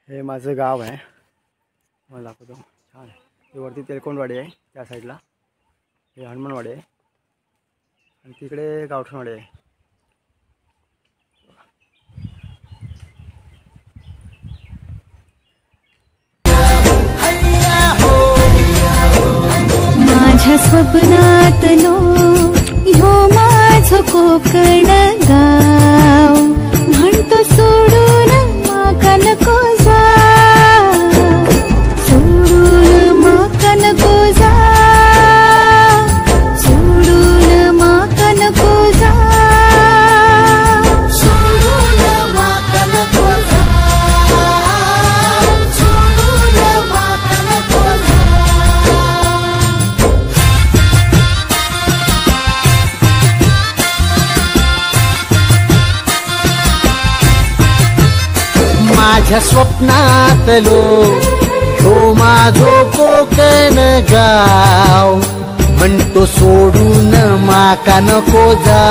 हे माझं गाव आहे, मला दाखवतो. छान आहे. हे वरती तेलकोंडवाडी आहे, त्या साईडला हे हनुमानवाडी आहे आणि तिकडे गावठणवाडी आहे. माझ्या स्वप्नातलो ह्यो माझं कोकण गाव, म्हणतो सोडून माका नको जा, सोडून माका नको जा, सोडून माका नको जा, सोडून माका नको जा, सोडून माका नको जा. माझ्या स्वप्नातलो हो माझो कोकण गाव, म्हणतो सोडून माका नको जा.